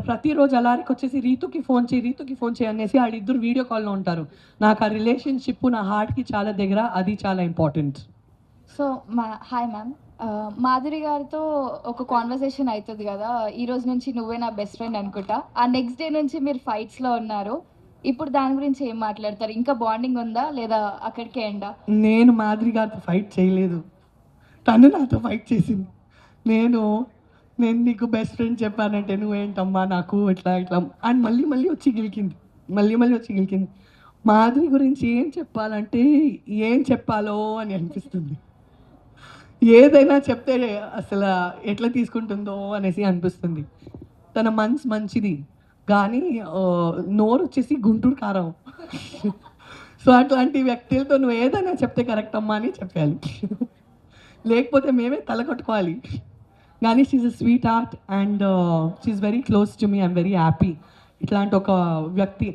Speaker 2: ప్రతిరోజు అలారికి వచ్చేసి రీతుకి ఫోన్ చేయి అనేసి ఆడిద్దరు వీడియో కాల్లో ఉంటారు. నాకు ఆ రిలేషన్షిప్ నా హార్ట్కి చాలా దగ్గర, అది చాలా important.
Speaker 7: So hi ma'am, Madhuri గారితో ఒక కాన్వర్సేషన్ అవుతుంది కదా, ఈ రోజు నుంచి నువ్వే నా బెస్ట్ ఫ్రెండ్ అనుకుంటా. ఆ నెక్స్ట్ డే నుంచి మీరు ఫైట్స్లో ఉన్నారు. ఇప్పుడు దాని గురించి ఏం మాట్లాడతారు? ఇంకా బాండింగ్ ఉందా లేదా అక్కడికే ఎండా?
Speaker 2: నేను మాధురి గారితో ఫైట్ చేయలేదు, తను నాతో ఫైట్ చేసింది. నేను నీకు బెస్ట్ ఫ్రెండ్ చెప్పానంటే నువ్వేంటమ్మా నాకు ఇట్లా అని మళ్ళీ వచ్చి గెలికింది. మాధురి గురించి ఏం చెప్పాలంటే ఏం చెప్పాలో అని అనిపిస్తుంది. ఏదైనా చెప్తే అసలు ఎట్లా తీసుకుంటుందో అనేసి అనిపిస్తుంది. తన మనసు మంచిది కానీ నోరు వచ్చేసి గుంటూరు కారం. సో అట్లాంటి వ్యక్తులతో నువ్వు ఏదైనా చెప్తే కరెక్ట్ అమ్మా అని చెప్పాలి, లేకపోతే మేమే తల కొట్టుకోవాలి. కానీ she's a sweetheart and she's very close to me. I'm very happy ఇట్లాంటి ఒక వ్యక్తి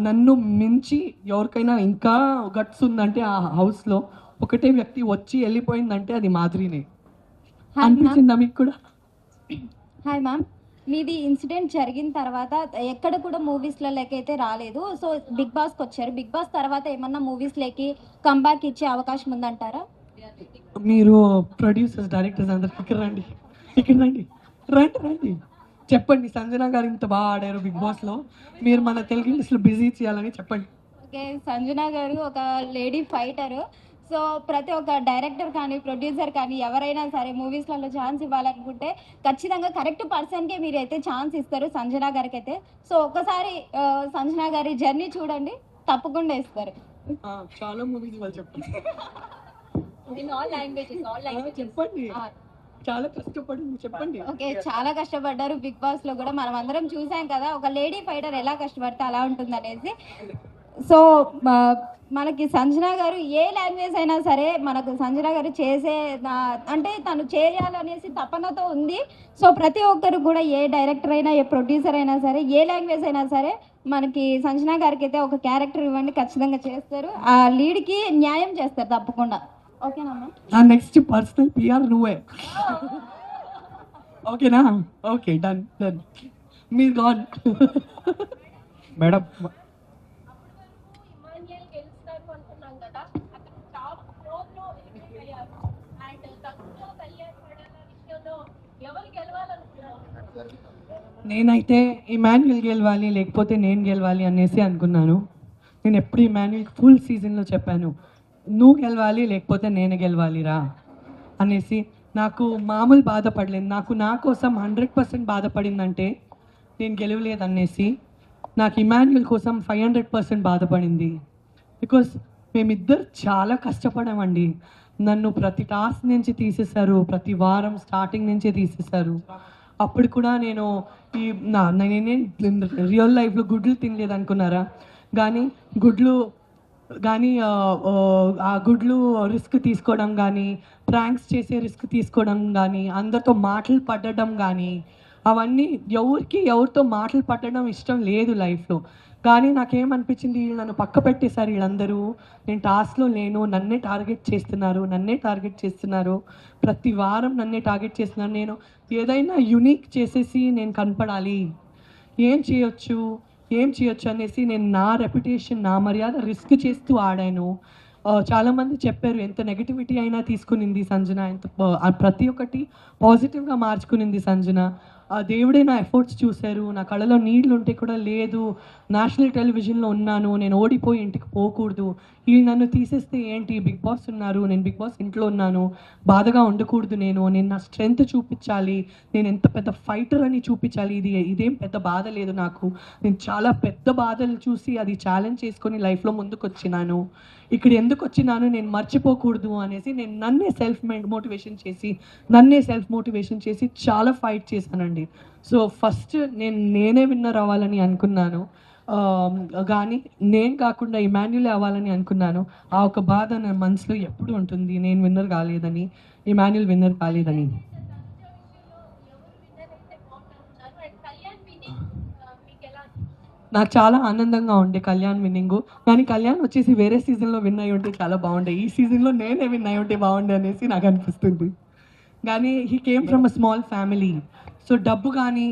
Speaker 2: నన్ను మించి ఎవరికైనా ఇంకా గట్స్ ఉందంటే ఆ హౌస్లో ఒకటే వ్యక్తి వచ్చి వెళ్ళిపోయిందంటే అది మాధురినే. అనిపించిందా మీకు కూడా?
Speaker 6: హాయ్ మ్యామ్, మీది ఇన్సిడెంట్ జరిగిన తర్వాత ఎక్కడ కూడా మూవీస్లలోకైతే రాలేదు. సో బిగ్ బాస్కి వచ్చారు. బిగ్ బాస్ తర్వాత ఏమన్నా మూవీస్లోకి కంబ్యాక్ ఇచ్చే అవకాశం ఉందంటారా?
Speaker 2: మీరు ప్రొడ్యూసర్స్, డైరెక్టర్స్ అందరు ఇక్కడ రండి చెప్పండి. సంజన గారు ఇంత బాగా ఆడారు బిగ్ బాస్లో, మీరు మన తెలుగు ఇండస్ట్రీలో బిజీ చేయాలని చెప్పండి.
Speaker 6: ఓకే, సంజన గారు ఒక లేడీ ఫైటర్. సో ప్రతి ఒక్క డైరెక్టర్ కానీ ప్రొడ్యూసర్ కానీ ఎవరైనా సరే మూవీస్లలో ఛాన్స్ ఇవ్వాలనుకుంటే ఖచ్చితంగా కరెక్ట్ పర్సన్కే మీరు అయితే ఛాన్స్ ఇస్తారు, సంజన గారికి అయితే. సో ఒక్కసారి సంజన గారి జర్నీ చూడండి, తప్పకుండా ఇస్తారు.
Speaker 2: చాలా మూవీస్ వాళ్ళు చెప్పండి.
Speaker 3: ఇన్ ఆల్ లాంగ్వేజెస్
Speaker 2: చెప్పండి, చాలా కష్టపడింది చెప్పండి.
Speaker 6: ఓకే, చాలా కష్టపడ్డారు బిగ్ బాస్ లో కూడా, మనం అందరం చూసాం కదా ఒక లేడీ ఫైటర్ ఎలా కష్టపడితే అలా ఉంటుంది అనేసి. సో మనకి సంజన గారు ఏ లాంగ్వేజ్ అయినా సరే మనకు సంజన గారు చేసే అంటే తను చేయాలనేసి తపనతో ఉంది. సో ప్రతి ఒక్కరు కూడా ఏ డైరెక్టర్ అయినా ఏ ప్రొడ్యూసర్ అయినా సరే ఏ లాంగ్వేజ్ అయినా సరే మనకి సంజన గారికి అయితే ఒక క్యారెక్టర్ ఇవ్వండి, ఖచ్చితంగా చేస్తారు, ఆ లీడ్కి న్యాయం చేస్తారు తప్పకుండా. ఓకేనమ్మా?
Speaker 2: నా నెక్స్ట్ పర్సనల్ పిఆర్ నువ్వే. ఓకేనా? Okay, done. మీరు గాన్
Speaker 5: మేడం.
Speaker 2: నేనైతే ఇమాన్యుయల్ గెలవాలి లేకపోతే నేను గెలవాలి అనేసి అనుకున్నాను. నేను ఎప్పుడు ఇమాన్యుయల్ ఫుల్ సీజన్లో చెప్పాను, నువ్వు గెలవాలి లేకపోతే నేను గెలవాలిరా అనేసి. నాకు మామూలు బాధపడలేదు, నా కోసం 100% బాధపడిందంటే నేను గెలవలేదు అనేసి. నాకు ఇమాన్యుయల్ కోసం 500% బాధపడింది. బికాస్ మేమిద్దరు చాలా కష్టపడామండి. నన్ను ప్రతి టాస్క్ నుంచి తీసేశారు, ప్రతి వారం స్టార్టింగ్ నుంచే తీసేశారు. అప్పుడు కూడా నేను నేనే రియల్ లైఫ్లో గుడ్లు తినలేదు అనుకున్నారా, కానీ గుడ్లు కానీ ఆ గుడ్లు రిస్క్ తీసుకోవడం కానీ, ప్రాంక్స్ చేసే రిస్క్ తీసుకోవడం కానీ, అందరితో మాటలు పడడం కానీ, అవన్నీ ఎవరితో మాటలు పడడం ఇష్టం లేదు లైఫ్‌లో. కానీ నాకేమనిపించింది, వీళ్ళు నన్ను పక్క పెట్టేశారు వీళ్ళందరూ. నేను టాస్క్‌లో లేను. నన్నే టార్గెట్ చేస్తున్నారు. ప్రతి వారం నన్నే టార్గెట్ చేస్తున్నారు. నేను ఏదైనా యూనిక్ చేసేసి నేను కనపడాలి. ఏం చేయొచ్చు అనేసి నేను నా రెప్యుటేషన్, నా మర్యాద రిస్క్ చేస్తూ ఆడాను. చాలామంది చెప్పారు ఎంత నెగటివిటీ అయినా తీసుకునింది సంజన, ప్రతి ఒక్కటి పాజిటివ్‌గా మార్చుకునింది సంజన. ఆ దేవుడే నా ఎఫర్ట్స్ చూశారు. నా కళ్ళలో నీళ్ళు ఉంటే కూడా లేదు, నేషనల్ టెలివిజన్‌లో ఉన్నాను, నేను ఓడిపోయి ఇంటికి పోకూడదు. వీళ్ళు నన్ను తీసేస్తే ఏంటి, బిగ్ బాస్ ఉన్నారు, నేను బిగ్ బాస్ ఇంట్లో ఉన్నాను, బాధగా ఉండకూడదు, నేను నా స్ట్రెంగ్త్ చూపించాలి, నేను ఎంత పెద్ద ఫైటర్ అని చూపించాలి. ఇదేం పెద్ద బాధ లేదు నాకు. నేను చాలా పెద్ద బాధలు చూసి అది ఛాలెంజ్ చేసుకొని లైఫ్‌లో ముందుకొచ్చినాను. ఇక్కడ ఎందుకు వచ్చినాను, నేను మర్చిపోకూడదు అనేసి నేను నన్నే సెల్ఫ్ మోటివేషన్ చేసి చాలా ఫైట్ చేశానండి. సో ఫస్ట్ నేనే విన్నర్ అవ్వాలని అనుకున్నాను. కానీ నేను కాకుండా ఇమాన్యులే అవ్వాలని అనుకున్నాను. ఆ ఒక బాధ నా మనసులో ఎప్పుడు ఉంటుంది, నేను విన్నర్ కాలేదని, ఇమాన్యుల్ విన్నర్ కాలేదని. నాకు చాలా ఆనందంగా ఉండే కళ్యాణ్ విన్నింగు. కానీ కళ్యాణ్ వచ్చేసి వేరే సీజన్‌లో విన్ అయ్యి ఉంటే చాలా బాగుండే. ఈ సీజన్‌లో నేనే విన్ అయ్యి ఉంటే బాగుండే అనేసి నాకు అనిపిస్తుంది. కానీ he came from a small family. So డబ్బు కానీ,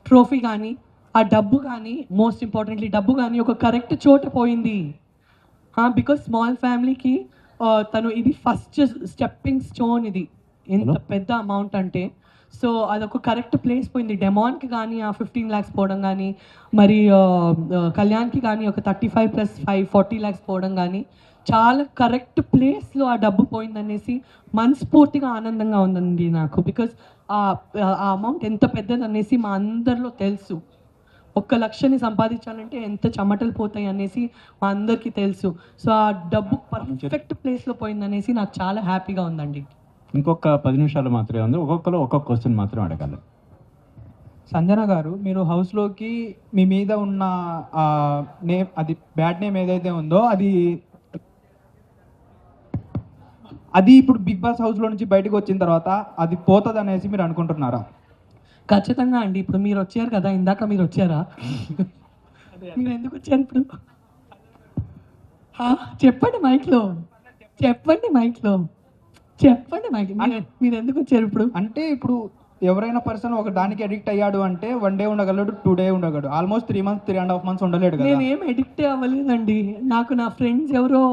Speaker 2: ట్రోఫీ కానీ, ఆ డబ్బు కానీ, మోస్ట్ ఇంపార్టెంట్లీ డబ్బు కానీ ఒక కరెక్ట్ చోట పోయింది. బికాజ్ స్మాల్ ఫ్యామిలీకి తను ఇది ఫస్ట్ స్టెప్పింగ్ స్టోన్. ఇది ఎంత పెద్ద అమౌంట్ అంటే, సో అదొక కరెక్ట్ ప్లేస్ పోయింది. డెమాన్కి కానీ ఆ 15 lakhs పోవడం కానీ, మరి కళ్యాణ్కి కానీ ఒక 35+5 40 lakhs పోవడం కానీ, చాలా కరెక్ట్ ప్లేస్లో ఆ డబ్బు పోయిందనేసి మనస్ఫూర్తిగా ఆనందంగా ఉందండి నాకు. బికాజ్ ఆ అమౌంట్ ఎంత పెద్దదనేసి మా అందరిలో తెలుసు. 1 లక్షని సంపాదించాలంటే ఎంత చెమటలు పోతాయి అనేసి మా అందరికీ తెలుసు. సో ఆ డబ్బు పర్ఫెక్ట్ ప్లేస్లో పోయిందనేసి నాకు చాలా హ్యాపీగా ఉందండి.
Speaker 8: ఇంకొక 10 నిమిషాలు మాత్రమే ఉంది. ఒక్కొక్కరు ఒక్కొక్క క్వశ్చన్ మాత్రం అడగాలి.
Speaker 5: సంజన గారు, మీరు హౌస్లోకి మీ మీద ఉన్న నేమ్, అది బ్యాడ్ నేమ్ ఏదైతే ఉందో అది ఇప్పుడు బిగ్ బాస్ హౌస్లో నుంచి బయటకు వచ్చిన తర్వాత అది పోతుంది అనేసి మీరు అనుకుంటున్నారా?
Speaker 2: ఖచ్చితంగా అండి. ఇప్పుడు మీరు వచ్చారు కదా, ఇందాక మీరు వచ్చారా? మీరు ఎందుకు వచ్చారు ఇప్పుడు? చెప్పండి మైక్లో, మీరు ఎందుకు వచ్చారు ఇప్పుడు?
Speaker 5: అంటే ఇప్పుడు ఎవరైనా పర్సన్ ఒక దానికి అడిక్ట్ అయ్యాడు అంటే 1 day ఉండగలడు, 2 days ఉండగలడు, almost 3 months 3.5 months ఉండలేడు కదా.
Speaker 2: నేనేం అడిక్ట్ అవ్వలేదండి. నాకు నా ఫ్రెండ్స్ ఎవరో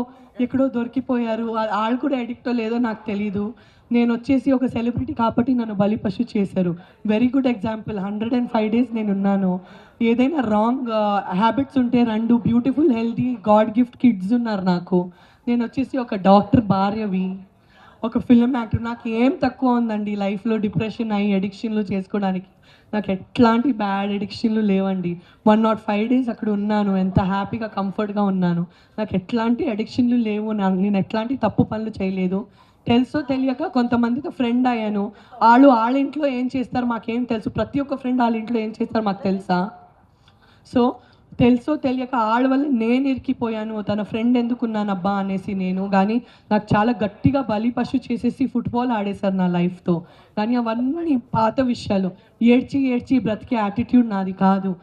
Speaker 2: ఎక్కడో దొరికిపోయారు. వాళ్ళు కూడా అడిక్టో లేదో నాకు తెలీదు. నేను వచ్చేసి ఒక సెలబ్రిటీ కాబట్టి నన్ను బలిపశు చేశారు. Very good example. 105 days నేను ఉన్నాను. ఏదైనా రాంగ్ హ్యాబిట్స్ ఉంటే 2 beautiful healthy God gift kids ఉన్నారు నాకు. నేను వచ్చేసి ఒక డాక్టర్ భార్యవి, ఒక ఫిల్మ్ యాక్టర్. నాకు ఏం తక్కువ ఉందండి లైఫ్లో డిప్రెషన్ అయ్యి అడిక్షన్లు చేసుకోవడానికి. నాకు ఎట్లాంటి బ్యాడ్ అడిక్షన్లు లేవండి. 105 days అక్కడ ఉన్నాను, ఎంత హ్యాపీగా కంఫర్ట్గా ఉన్నాను. నాకు ఎట్లాంటి అడిక్షన్లు లేవు. నేను ఎట్లాంటి తప్పు పనులు చేయలేదు. తెలుసో తెలియక కొంతమందితో ఫ్రెండ్ అయ్యాను. వాళ్ళ ఇంట్లో ఏం చేస్తారు మాకేం తెలుసు. ప్రతి ఒక్క ఫ్రెండ్ వాళ్ళ ఇంట్లో ఏం చేస్తారు మాకు తెలుసా? సో తెలుసో తెలియక ఆడ వల్ల నేను ఇరికిపోయాను. తన ఫ్రెండ్ ఎందుకున్నాను అబ్బా అనేసి నేను. కానీ నాకు చాలా గట్టిగా బలిపశు చేసేసి ఫుట్బాల్ ఆడేశారు నా లైఫ్తో. కానీ అవన్నీ పాత విషయాలు. ఏడ్చి బ్రతికే యాటిట్యూడ్ నాది కాదు.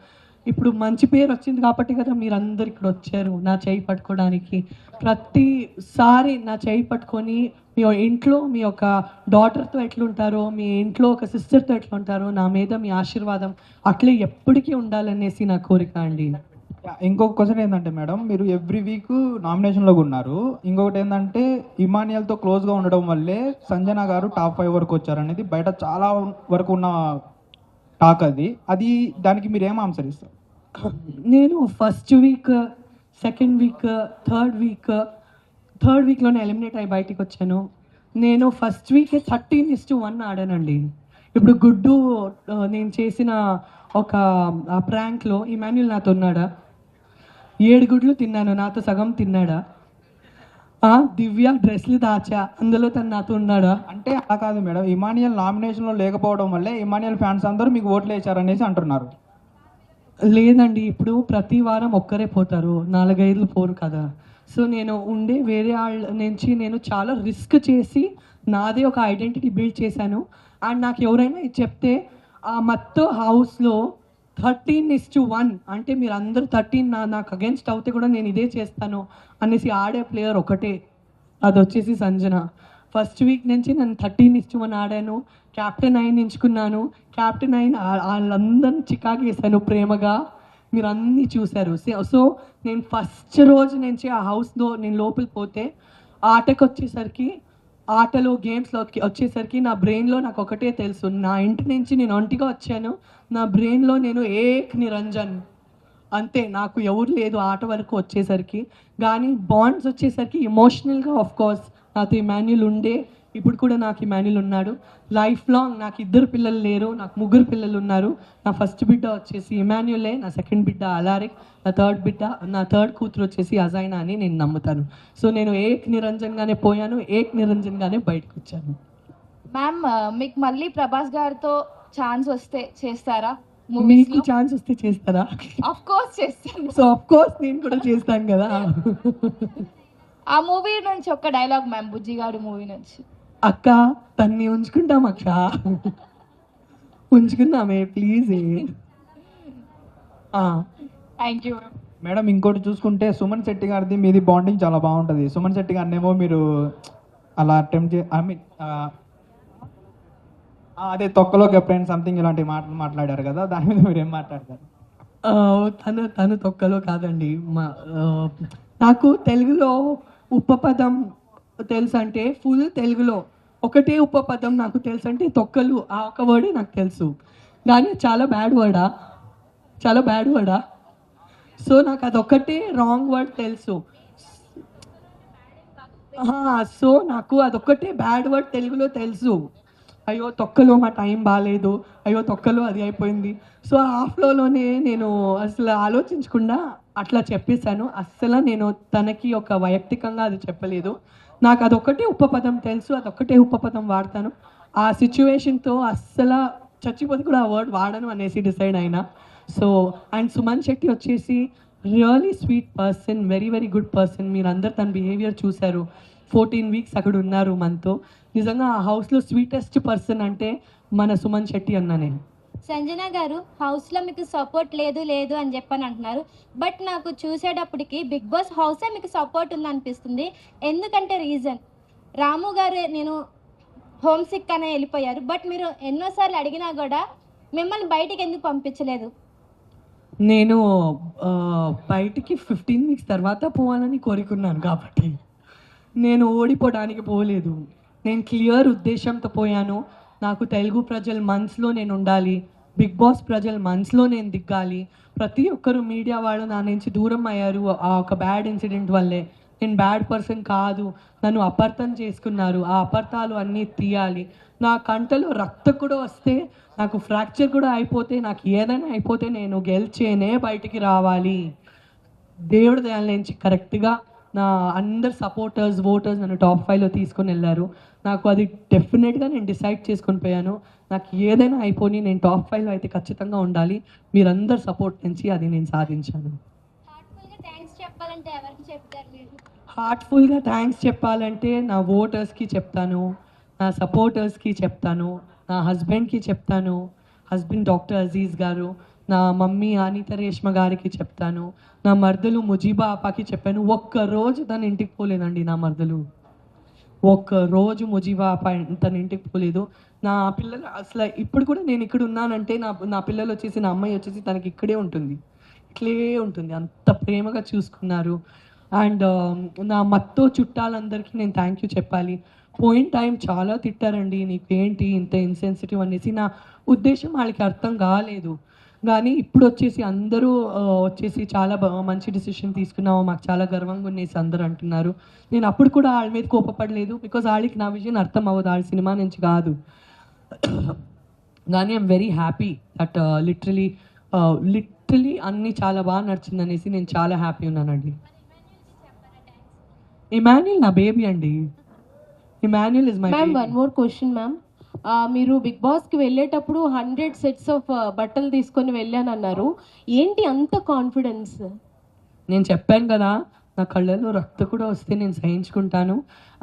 Speaker 2: ఇప్పుడు మంచి పేరు వచ్చింది కాబట్టి కదా మీరందరు ఇక్కడ వచ్చారు నా చేయి పట్టుకోవడానికి. ప్రతిసారి నా చేయి పట్టుకొని మీ ఇంట్లో మీ యొక్క డాటర్తో ఎట్లుంటారో, మీ ఇంట్లో ఒక సిస్టర్తో ఎట్లుంటారో, నా మీద మీ ఆశీర్వాదం అట్లే ఎప్పటికీ ఉండాలనేసి నా కోరిక అండి.
Speaker 5: ఇంకొక క్వశ్చన్ ఏంటంటే మేడం, మీరు ఎవ్రీ వీక్ నామినేషన్లో ఉన్నారు. ఇంకొకటి ఏంటంటే ఇమానియల్తో క్లోజ్గా ఉండడం వల్లే సంజన గారు టాప్ 5 వరకు వచ్చారనేది బయట చాలా వరకు ఉన్న టాక్. అది దానికి మీరు ఏం ఆన్సర్ ఇస్తారు?
Speaker 2: నేను ఫస్ట్ వీక్, సెకండ్ వీక్, థర్డ్ వీక్లోనే ఎలిమినేట్ అయ్యి బయటికి వచ్చాను. నేను ఫస్ట్ వీకే 13:1 ఆడానండి. ఇప్పుడు గుడ్డు నేను చేసిన ఒక ప్రాంక్లో ఇమాన్యుల్ నాతో ఉన్నాడా? 7 గుడ్లు తిన్నాను, నాతో సగం తిన్నాడా? దివ్య డ్రెస్లు దాచా, అందులో తను నాతో ఉన్నాడా?
Speaker 5: అంటే అలా కాదు మేడం, ఇమానియల్ నామినేషన్లో లేకపోవడం వల్లే ఇమానియల్ ఫ్యాన్స్ అందరూ మీకు ఓట్లు వేశారనేసి అంటున్నారు.
Speaker 2: లేదండి, ఇప్పుడు ప్రతి వారం ఒక్కరే పోతారు, 4-5 పోరు కదా. సో నేను ఉండే వేరే వాళ్ళ నుంచి నేను చాలా రిస్క్ చేసి నాదే ఒక ఐడెంటిటీ బిల్డ్ చేశాను. అండ్ నాకు ఎవరైనా ఇది చెప్తే ఆ మొత్తం హౌస్లో 13:1 అంటే మీరు అందరూ 13 నాకు అగెన్స్ట్ అవుతే కూడా నేను ఇదే చేస్తాను అనేసి ఆడే ప్లేయర్ ఒకటే, అది వచ్చేసి సంజన. ఫస్ట్ వీక్ నుంచి నేను 13:1 ఆడాను, క్యాప్టెన్ అయిన ఎంచుకున్నాను, క్యాప్టెన్ అయిన వాళ్ళందరినీ చికాకు వేసాను ప్రేమగా, మీరు అన్నీ చూశారు. సో నేను ఫస్ట్ రోజు నుంచి ఆ హౌస్లో నేను లోపలికి పోతే ఆటకు వచ్చేసరికి, ఆటలో గేమ్స్లో వచ్చేసరికి నా బ్రెయిన్లో నాకు ఒకటే తెలుసు, నా ఇంటి నుంచి నేను ఒంటిగా వచ్చాను, నా బ్రెయిన్లో నేను ఏక్ నిరంజన్ అంతే, నాకు ఎవరు లేదు ఆట వరకు వచ్చేసరికి. కానీ బాండ్స్ వచ్చేసరికి ఎమోషనల్గా ఆఫ్ కోర్స్ నాతో ఇమాన్యుల్ ఉండే, ఇప్పుడు కూడా నాకు ఇమాన్యుల్ ఉన్నాడు. లైఫ్ లాంగ్ నాకు 2 పిల్లలు లేరు, నాకు 3 పిల్లలు ఉన్నారు. నా ఫస్ట్ బిడ్డ వచ్చేసి ఇమాన్యులే, నా సెకండ్ బిడ్డ అలారిక్, నా థర్డ్ కూతురు వచ్చేసి అజైనా అని నేను నమ్ముతాను. సో నేను ఏక్ నిరంజన్గానే పోయాను, ఏక్ నిరంజన్గానే బయటకు వచ్చాను.
Speaker 7: మ్యామ్ మీకు మళ్ళీ ప్రభాస్ గారితో ఛాన్స్ వస్తే చేస్తారా?
Speaker 2: మీకు ఛాన్స్ వస్తే చేస్తారా?
Speaker 7: ఆఫ్ కోర్స్ చేస్తాను.
Speaker 2: సో ఆఫ్ కోర్స్ నేను కూడా చేస్తాను కదా.
Speaker 7: ఆ మూవీ నుంచి ఒక డైలాగ్ మ్యామ్, బుజ్జిగాడు మూవీ నుంచి.
Speaker 2: అక్క తన్ని ఉంచుకుంటాం అక్క, ఉంచుకుందామే ప్లీజ్.
Speaker 7: Thank you.
Speaker 9: మేడం ఇంకోటి చూసుకుంటే సుమన్ శెట్టి గారిది మీది బాండింగ్ చాలా బాగుంటుంది. సుమన్ శెట్టి గారినేమో మీరు అలా అటెంప్ట్ ఐ మీన్ అదే తొక్కలో కెప్టెన్ సంథింగ్ ఇలాంటి మాటలు మాట్లాడారు కదా, దాని మీద మీరు ఏం మాట్లాడతారు?
Speaker 2: తను తొక్కలో కాదండి. నాకు తెలుగులో ఉపపదం తెలుసు అంటే ఫుల్ తెలుగులో ఒకటే ఉపపదం నాకు తెలుసు అంటే తొక్కలు, ఆ ఒక వర్డే నాకు తెలుసు. కానీ చాలా బ్యాడ్ వర్డా. సో నాకు అదొక్కటే రాంగ్ వర్డ్ తెలుసు. సో నాకు అదొక్కటే బ్యాడ్ వర్డ్ తెలుగులో తెలుసు. అయ్యో తొక్కలో మా టైం బాగాలేదు, అయ్యో తొక్కలో అది అయిపోయింది. సో ఆ ఫ్లోలోనే నేను అసలు ఆలోచించకుండా అట్లా చెప్పేశాను. అస్సలు నేను తనకి ఒక వైయక్తికంగా అది చెప్పలేదు. నాకు అదొక్కటే ఉపపదం తెలుసు, అదొక్కటే ఉపపదం వాడతాను. ఆ సిచ్యువేషన్తో అస్సలు చచ్చిపోతే కూడా ఆ వర్డ్ వాడను అనేసి డిసైడ్ అయినా. సో అండ్ సుమన్ శెట్టి వచ్చేసి really sweet person, very very good person. మీరు అందరు తన బిహేవియర్ చూశారు. 14 వీక్స్ అక్కడ ఉన్నారు మనతో. నిజంగా ఆ హౌస్లో స్వీటెస్ట్ పర్సన్ అంటే మన సుమన్ శెట్టి అన్న. నేను
Speaker 6: సంజన గారు హౌస్లో మీకు సపోర్ట్ లేదు అని చెప్పని అంటున్నారు, బట్ నాకు చూసేటప్పటికి బిగ్ బాస్ హౌసే మీకు సపోర్ట్ ఉంది అనిపిస్తుంది. ఎందుకంటే రీజన్ రాము గారు నేను హోమ్ సిక్ అనే వెళ్ళిపోయారు, బట్ మీరు ఎన్నోసార్లు అడిగినా కూడా మిమ్మల్ని బయటికి ఎందుకు పంపించలేదు?
Speaker 2: నేను బయటికి 15 వీక్స్ తర్వాత పోవాలని కోరుకున్నాను కాబట్టి నేను ఓడిపోవడానికి పోలేదు. నేను క్లియర్ ఉద్దేశంతో పోయాను. నాకు తెలుగు ప్రజల మనసులో నేను ఉండాలి, బిగ్ బాస్ ప్రజల మనసులో నేను దిగాలి. ప్రతి ఒక్కరు మీడియా వాళ్ళు నా నుంచి దూరం అయ్యారు ఆ ఒక బ్యాడ్ ఇన్సిడెంట్ వల్లే. నేను బ్యాడ్ పర్సన్ కాదు, నన్ను అపార్థం చేసుకున్నారు. ఆ అపార్థాలు అన్నీ తీయాలి. నా కంటలో రక్తం కూడా వస్తే, నాకు ఫ్రాక్చర్ కూడా అయిపోతే, నాకు ఏదైనా అయిపోతే నేను గెలిచేనే బయటికి రావాలి. దేవుడి దయాల నుంచి కరెక్ట్గా నా అందరు సపోర్టర్స్, ఓటర్స్ నన్ను టాప్ 5లో తీసుకొని వెళ్ళారు. నాకు అది డెఫినెట్గా నేను డిసైడ్ చేసుకొని పోయాను. నాకు ఏదైనా అయిపోయి నేను టాప్ 5లో అయితే ఖచ్చితంగా ఉండాలి. మీరందరు సపోర్ట్ నుంచి అది నేను సాధించాను. హార్ట్ఫుల్గా థ్యాంక్స్ చెప్పాలంటే నా ఓటర్స్కి చెప్తాను, నా సపోర్టర్స్కి చెప్తాను, నా హస్బెండ్కి చెప్తాను, హస్బెండ్ డాక్టర్ అజీజ్ గారు, నా మమ్మీ అనిత రేష్మ గారికి చెప్తాను, నా మర్దలు ముజీబా అపాకి చెప్పాను. ఒక్కరోజు తన ఇంటికి పోలేదండి నా మర్దలు, ఒక్కరోజు ముజీబా అపా తన ఇంటికి పోలేదు. నా పిల్లలు అసలు ఇప్పుడు కూడా నేను ఇక్కడ ఉన్నానంటే నా పిల్లలు వచ్చేసి, నా అమ్మాయి వచ్చేసి తనకి ఇక్కడే ఉంటుంది, ఇట్లే ఉంటుంది. అంత ప్రేమగా చూసుకున్నారు. అండ్ నా మత్తో చుట్టాలందరికీ నేను థ్యాంక్ యూ చెప్పాలి. పోయిన టైం చాలా తిట్టారండి, నీకేంటి ఇంత ఇన్సెన్సిటివ్ అనేసి. నా ఉద్దేశం వాళ్ళకి అర్థం కాలేదు. కానీ ఇప్పుడు వచ్చేసి అందరూ వచ్చేసి చాలా మంచి డిసిషన్ తీసుకున్నావు, మాకు చాలా గర్వంగా ఉండేసి అందరూ అంటున్నారు. నేను అప్పుడు కూడా వాళ్ళ మీద కోపపడలేదు, బికాజ్ వాళ్ళకి నా విజన్ అర్థం అవ్వదు, వాళ్ళ సినిమా నుంచి కాదు. కానీ I'm very happy that literally అన్నీ చాలా బాగా నడిచింది అనేసి నేను చాలా హ్యాపీ ఉన్నానండి. ఇమాన్యుల్ నా బేబీ అండి. Emmanuel is my
Speaker 10: ma'am. One more question ma'am. మీరు బిగ్ బాస్కి వెళ్ళేటప్పుడు 100 సెట్స్ ఆఫ్ బట్టలు తీసుకొని వెళ్ళానన్నారు, ఏంటి అంత కాన్ఫిడెన్స్?
Speaker 2: నేను చెప్పాను కదా, నా కళ్ళలో రక్తం కూడా వస్తే నేను సహించుకుంటాను.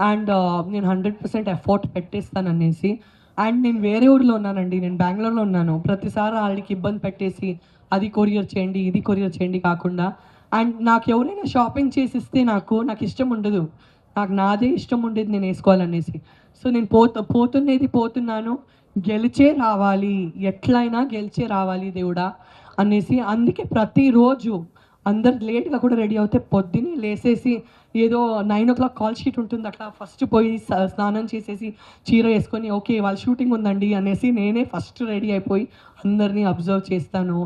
Speaker 2: అండ్ నేను 100% ఎఫర్ట్ పెట్టేస్తాను అనేసి. అండ్ నేను వేరే ఊరిలో ఉన్నానండి, నేను బెంగళూరులో ఉన్నాను. ప్రతిసారి వాళ్ళకి ఇబ్బంది పెట్టేసి అది కొరియర్ చేయండి, ఇది కొరియర్ చేయండి కాకుండా, అండ్ నాకు ఎవరైనా షాపింగ్ చేసిస్తే నాకు ఇష్టం ఉండదు. నాకు నాదే ఇష్టం ఉండేది నేను వేసుకోవాలనేసి. సో నేను పోతున్నాను, గెలిచే రావాలి, ఎట్లయినా గెలిచే రావాలి దేవుడా అనేసి. అందుకే ప్రతిరోజు అందరు లేట్గా కూడా రెడీ అవుతే పొద్దున్నే లేసేసి ఏదో 9 o'clock కాల్ షీట్ ఉంటుంది, అట్లా ఫస్ట్ పోయి స్నానం చేసేసి చీర వేసుకొని ఓకే వాళ్ళ షూటింగ్ ఉందండి అనేసి నేనే ఫస్ట్ రెడీ అయిపోయి అందరినీ అబ్జర్వ్ చేస్తాను,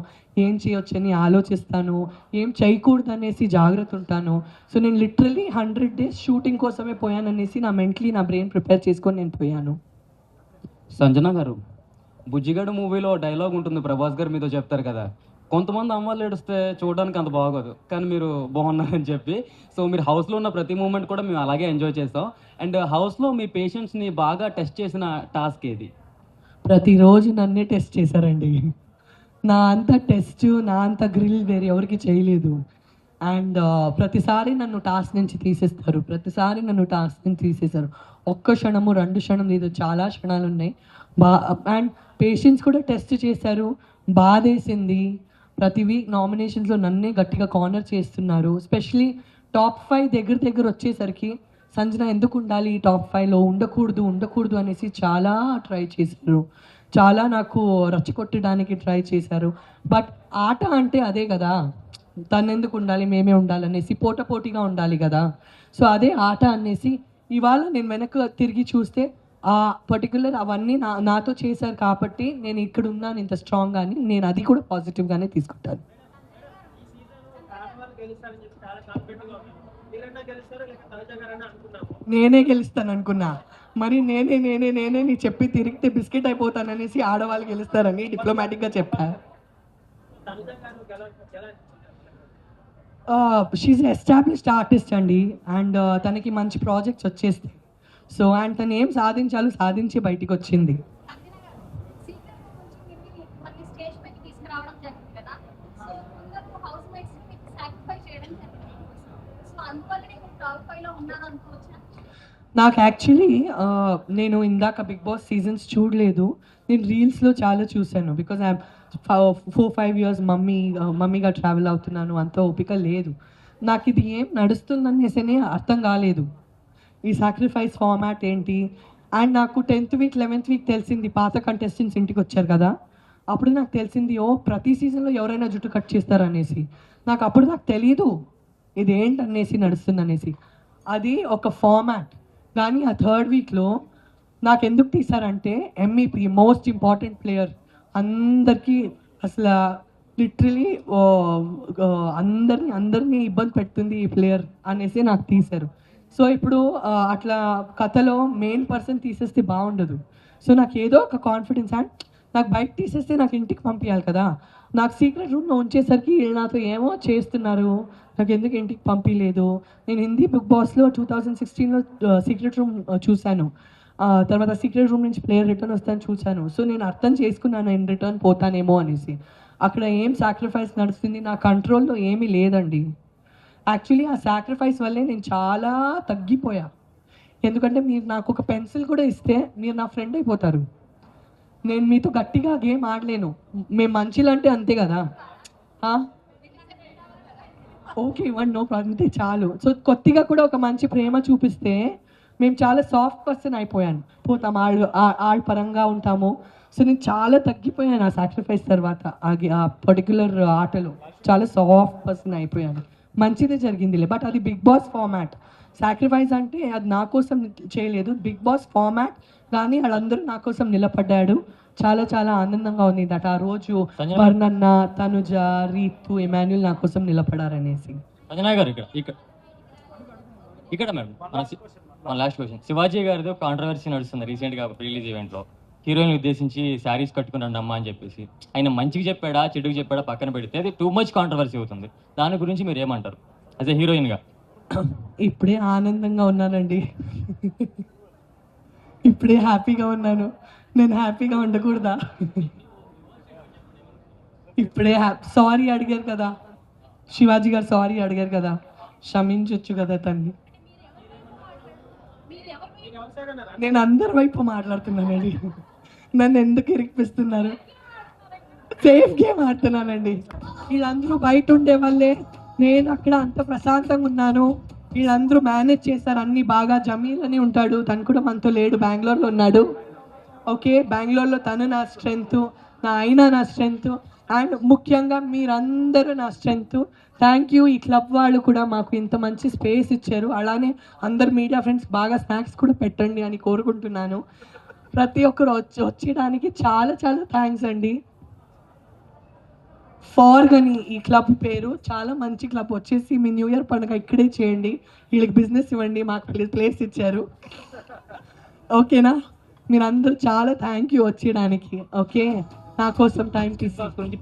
Speaker 2: ఏం చేయొచ్చని ఆలోచిస్తాను, ఏం చేయకూడదు అనేసి జాగ్రత్త ఉంటాను. సో నేను లిటరలీ 100 days షూటింగ్ కోసమే పోయాననేసి నా బ్రెయిన్ ప్రిపేర్ చేసుకొని నేను పోయాను.
Speaker 11: సంజన గారు, బుజ్జిగాడు మూవీలో డైలాగ్ ఉంటుంది, ప్రభాస్ గారు మీతో చెప్తారు కదా, కొంతమంది అమ్మాయిలు ఏడిస్తే చూడడానికి అంత బాగోదు కానీ మీరు బాగున్నారని చెప్పి. సో మీరు హౌస్లో ఉన్న ప్రతి మూమెంట్ కూడా మేము అలాగే ఎంజాయ్ చేస్తాం. అండ్ హౌస్లో మీ పేషెంట్స్ని బాగా టెస్ట్ చేసిన టాస్క్ ఏది?
Speaker 2: ప్రతిరోజు నన్నే టెస్ట్ చేశారండి. నా అంత టెస్ట్, నా అంత గ్రిల్ వేరే ఎవరికి చేయలేదు. అండ్ ప్రతిసారి నన్ను టాస్క్ నుంచి తీసేశారు. ఒక్క క్షణము 2 క్షణం లేదు, చాలా క్షణాలు ఉన్నాయి. అండ్ పేషెంట్స్ కూడా టెస్ట్ చేశారు, బాధేసింది. ప్రతి వీక్ నామినేషన్స్లో నన్నే గట్టిగా కార్నర్ చేస్తున్నారు. ఎస్పెషలీ టాప్ 5 దగ్గర వచ్చేసరికి సంజన ఎందుకు ఉండాలి ఈ టాప్ 5లో, ఉండకూడదు అనేసి చాలా ట్రై చేశారు, చాలా నాకు రచ్చగొట్టడానికి ట్రై చేశారు. బట్ ఆట అంటే అదే కదా, తను ఎందుకు ఉండాలి మేమే ఉండాలనేసి పోటాపోటీగా ఉండాలి కదా. సో అదే ఆట అనేసి ఇవాళ నేను వెనక్కి తిరిగి చూస్తే ఆ పర్టికులర్ అవన్నీ నాతో చేశారు కాబట్టి నేను ఇక్కడ ఉన్నాను ఇంత స్ట్రాంగ్గా అని, నేను అది కూడా పాజిటివ్గానే తీసుకుంటాను. నేనే గెలుస్తాను అనుకున్నా, మరి నేనే నీ చెప్పి తిరిగితే బిస్కెట్ అయిపోతాననేసి ఆడవాళ్ళు గెలుస్తారని డిప్లొమాటిక్గా చెప్పాను. షీఈ్ ఎస్టాబ్లిష్డ్ ఆర్టిస్ట్ అండి. అండ్ తనకి మంచి ప్రాజెక్ట్స్ వచ్చేస్తాయి. సో అండ్ తను ఏం సాధించి బయటికి వచ్చింది. నాకు యాక్చువల్లీ నేను ఇందాక బిగ్ బాస్ సీజన్స్ చూడలేదు, నేను రీల్స్లో చాలా చూశాను. బికాజ్ ఐ 4-5 years మమ్మీగా ట్రావెల్ అవుతున్నాను, అంత ఓపిక లేదు నాకు. ఇది ఏం నడుస్తుందనేసే అర్థం కాలేదు ఈ సాక్రిఫైస్ ఫార్మాట్ ఏంటి. అండ్ నాకు 10th week 11th week తెలిసింది, పాత కంటెస్టెంట్స్ ఇంటికి వచ్చారు కదా, అప్పుడు నాకు తెలిసింది ప్రతి సీజన్లో ఎవరైనా జుట్టు కట్ చేస్తారనేసి. అప్పుడు నాకు తెలీదు ఇది ఏంటనేసి నడుస్తుందనేసి. అది ఒక ఫార్మాట్. కానీ ఆ 3rd weekలో నాకు ఎందుకు తీశారంటే MEP మోస్ట్ ఇంపార్టెంట్ ప్లేయర్, అందరికీ అసలు లిటరలీ అందరినీ ఇబ్బంది పెడుతుంది ఈ ప్లేయర్ అనేసి నాకు తీశారు. సో ఇప్పుడు అట్లా కథలో మెయిన్ పర్సన్ తీసేస్తే బాగుండదు. సో నాకు ఏదో ఒక కాన్ఫిడెన్స్, అండ్ నాకు బయట తీసేస్తే నాకు ఇంటికి పంపించాలి కదా. నాకు సీక్రెట్ రూమ్లో ఉంచేసరికి నాతో ఏమో చేస్తున్నారు, నాకు ఎందుకు ఇంటికి పంపించలేదు. నేను హిందీ బిగ్ బాస్లో 2016లో సీక్రెట్ రూమ్ చూశాను, తర్వాత సీక్రెట్ రూమ్ నుంచి ప్లేయర్ రిటర్న్ వస్తాను చూశాను. సో నేను అర్థం చేసుకున్నాను నేను రిటర్న్ పోతానేమో అనేసి. అక్కడ ఏం సాక్రిఫైస్ నడుస్తుంది నా కంట్రోల్లో ఏమీ లేదండి. యాక్చువల్లీ ఆ సాక్రిఫైస్ వల్లే నేను చాలా తగ్గిపోయా. ఎందుకంటే మీరు నాకు ఒక పెన్సిల్ కూడా ఇస్తే మీరు నా ఫ్రెండ్ అయిపోతారు. నేను మీతో గట్టిగా గేమ్ ఆడలేను, మేము మంచిలు అంటే అంతే కదా. ఓకే ఇవ్వండి, నో ప్రాబ్లం, అంతే చాలు. సో కొద్దిగా కూడా ఒక మంచి ప్రేమ చూపిస్తే మేము చాలా సాఫ్ట్ పర్సన్ పోతాం, ఆళ్ళ పరంగా ఉంటాము. సో నేను చాలా తగ్గిపోయాను ఆ సాక్రిఫైస్ తర్వాత. ఆ పర్టికులర్ ఆటలో చాలా సాఫ్ట్ పర్సన్ అయిపోయాను. మంచిదే జరిగిందిలే. బట్ అది బిగ్ బాస్ ఫార్మాట్. సాక్రిఫైస్ అంటే అది నా కోసం చేయలేదు, బిగ్ బాస్ ఫార్మాట్. కానీ వాళ్ళందరూ నా కోసం నిలబడ్డాడు. చాలా చాలా ఆనందంగా ఉంది దట్ ఆ రోజు వర్ణన్న, తనుజ, రీతు, ఎమాన్యుల్ నా కోసం నిలబడారనేసి.
Speaker 11: సంజన గారు ఇక్కడ మేడం మన లాస్ట్ క్వశ్చన్, శివాజీ గారిది ఒక కాంట్రవర్సీ నడుస్తుంది రీసెంట్గా రిలీజ్ ఈవెంట్లో. హీరోయిన్ ఉద్దేశించి శారీస్ కట్టుకున్నాడు అమ్మ అని చెప్పేసి ఆయన మంచిగా చెప్పాడా చెడుకు చెప్పాడా పక్కన పెడితే అది టూ మచ్ కాంట్రవర్సీ అవుతుంది. దాని గురించి మీరు ఏమంటారు యాజ్ ఎ హీరోయిన్గా?
Speaker 2: ఇప్పుడే ఆనందంగా ఉన్నానండి, ఇప్పుడే హ్యాపీగా ఉన్నాను. నేను హ్యాపీగా ఉండకూడదా? ఇప్పుడే సారీ అడిగారు కదా శివాజీ గారు, సారీ అడిగారు కదా, క్షమించొచ్చు కదా తన్ని. నేను అందరి వైపు మాట్లాడుతున్నానండి, నన్ను ఎందుకు ఇరికిపిస్తున్నారు? Safe game ఆడుతున్నానండి. వీళ్ళందరూ బయట ఉండే వాళ్ళే, నేను అక్కడ అంత ప్రశాంతంగా ఉన్నాను. వీళ్ళందరూ మేనేజ్ చేశారు అన్నీ బాగా. జమీల్ అని ఉంటాడు, తను కూడా మనతో లేడు, బెంగళూరులో ఉన్నాడు. ఓకే, బెంగళూరులో తను నా స్ట్రెంగ్త్, నా అయినా నా స్ట్రెంగ్త్, అండ్ ముఖ్యంగా మీరందరూ నా స్ట్రెంగ్త్. Thank you. ఈ క్లబ్ వాళ్ళు కూడా మాకు ఇంత మంచి స్పేస్ ఇచ్చారు. అలానే అందరు మీడియా ఫ్రెండ్స్ బాగా స్నాక్స్ కూడా పెట్టండి అని కోరుకుంటున్నాను. ప్రతి ఒక్కరు వచ్చేయడానికి చాలా చాలా థ్యాంక్స్ అండి. ఫార్గని ఈ క్లబ్ పేరు, చాలా మంచి క్లబ్. వచ్చేసి మీ న్యూ ఇయర్ పండుగ ఇక్కడే చేయండి. వీళ్ళకి బిజినెస్ ఇవ్వండి, మాకు ప్లేస్ ఇచ్చారు. ఓకేనా? మీరందరూ చాలా థ్యాంక్ యూ వచ్చేయడానికి. ఓకే, నా కోసం టైం తీసుకుని